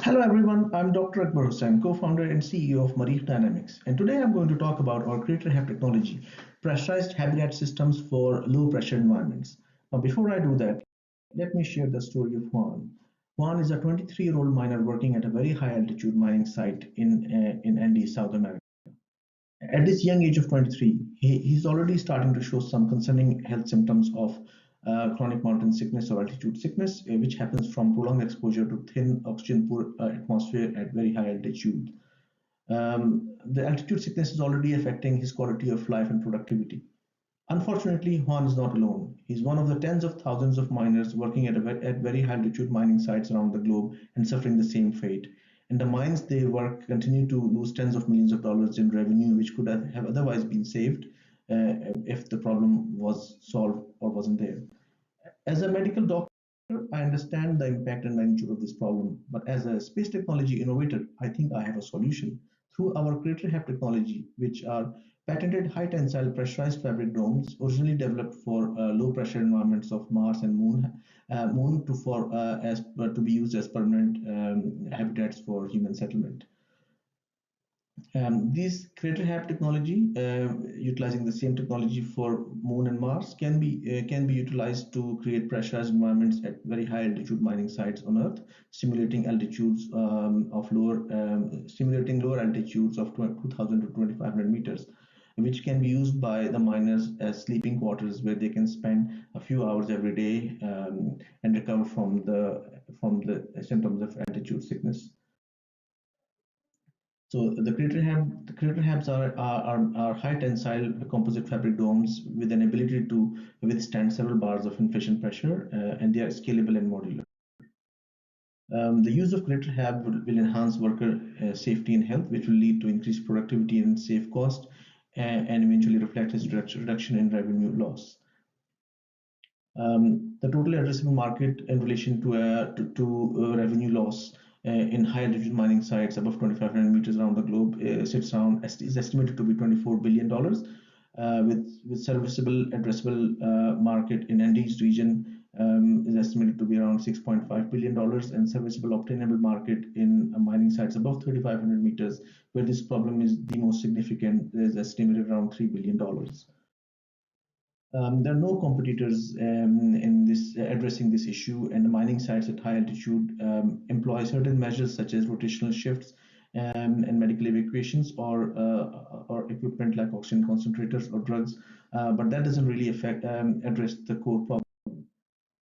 Hello everyone, I'm Dr. Akbar Hussain, co-founder and CEO of Mareekh Dynamics, and today I'm going to talk about our Craterhab technology, pressurized habitat systems for low pressure environments. Now before I do that, let me share the story of Juan. Juan is a 23-year-old miner working at a very high altitude mining site in Andes, South America. At this young age of 23, he's already starting to show some concerning health symptoms of chronic mountain sickness or altitude sickness, which happens from prolonged exposure to thin, oxygen-poor atmosphere at very high altitude. The altitude sickness is already affecting his quality of life and productivity. Unfortunately, Juan is not alone. He's one of the tens of thousands of miners working at very high altitude mining sites around the globe and suffering the same fate. And the mines they work continue to lose tens of millions of dollars in revenue, which could have otherwise been saved if the problem was solved or wasn't there. As a medical doctor, I understand the impact and magnitude of this problem, but as a space technology innovator, I think I have a solution. Through our Craterhab technology, which are patented high-tensile pressurized fabric domes, originally developed for low-pressure environments of Mars and Moon to be used as permanent habitats for human settlement. These Craterhab technology, utilizing the same technology for Moon and Mars, can be utilized to create pressurized environments at very high altitude mining sites on Earth, simulating lower altitudes of 2,000 to 2,500 meters, which can be used by the miners as sleeping quarters, where they can spend a few hours every day and recover from the symptoms of altitude sickness. So the Craterhabs are high tensile composite fabric domes with an ability to withstand several bars of inflation pressure, and they are scalable and modular. The use of Craterhab will enhance worker safety and health, which will lead to increased productivity and save cost, and eventually reflect its reduction in revenue loss. The total addressable market in relation to revenue loss in high altitude mining sites above 2,500 meters around the globe is estimated to be $24 billion, with serviceable addressable market in Andes region is estimated to be around $6.5 billion, and serviceable obtainable market in mining sites above 3,500 meters, where this problem is the most significant, is estimated around $3 billion. There are no competitors in this addressing this issue, and the mining sites at high altitude employ certain measures such as rotational shifts and medical evacuations or equipment like oxygen concentrators or drugs, but that doesn't really address the core problem.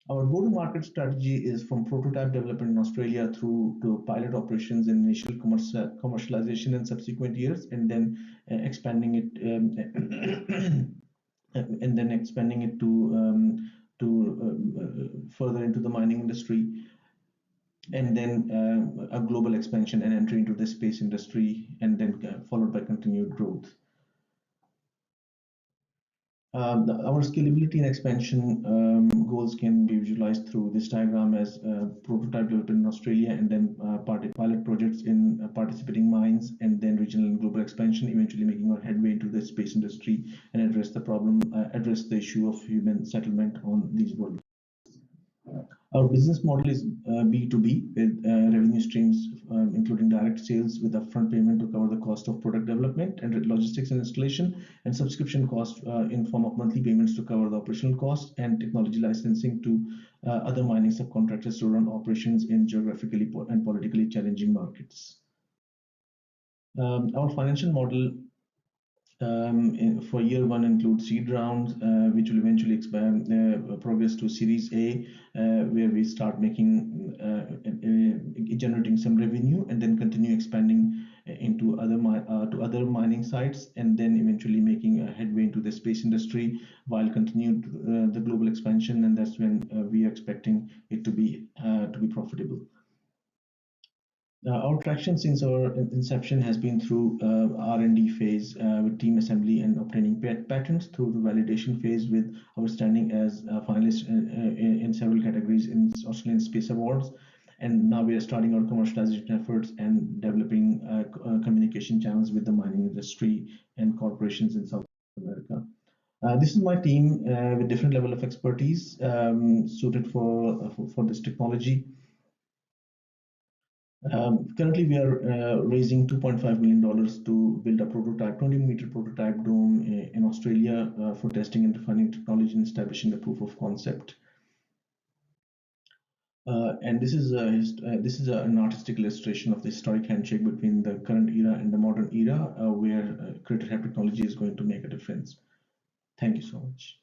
Our go-to-market strategy is from prototype development in Australia through to pilot operations in initial commercialization in subsequent years, and then expanding it further into the mining industry, and then a global expansion and entry into the space industry, and then followed by continued growth. Our scalability and expansion goals can be visualized through this diagram as prototype development in Australia, and then pilot projects in participating mines, and then regional and global expansion, eventually making our headway into the space industry and address the issue of human settlement on these worlds. Our business model is B2B with revenue streams, including direct sales with upfront payment to cover the cost of product development and logistics and installation, and subscription costs in form of monthly payments to cover the operational costs, and technology licensing to other mining subcontractors to run operations in geographically and politically challenging markets. Our financial model for year one includes seed rounds, which will eventually progress to Series A, where we start generating some revenue, and then continue expanding into other mining sites, and then eventually making a headway into the space industry while continuing the global expansion, and that's when we are expecting it to be profitable. Our traction since our inception has been through R&D phase with team assembly and obtaining patents, through the validation phase with our standing as a finalist in several categories in Australian Space Awards, and now we are starting our commercialization efforts and developing communication channels with the mining industry and corporations in South America. This is my team with different level of expertise suited for this technology. Currently, we are raising $2.5 million to build a prototype, 20-meter prototype dome in Australia for testing and refining technology and establishing the proof of concept. And this is an artistic illustration of the historic handshake between the current era and the modern era, where Craterhab technology is going to make a difference. Thank you so much.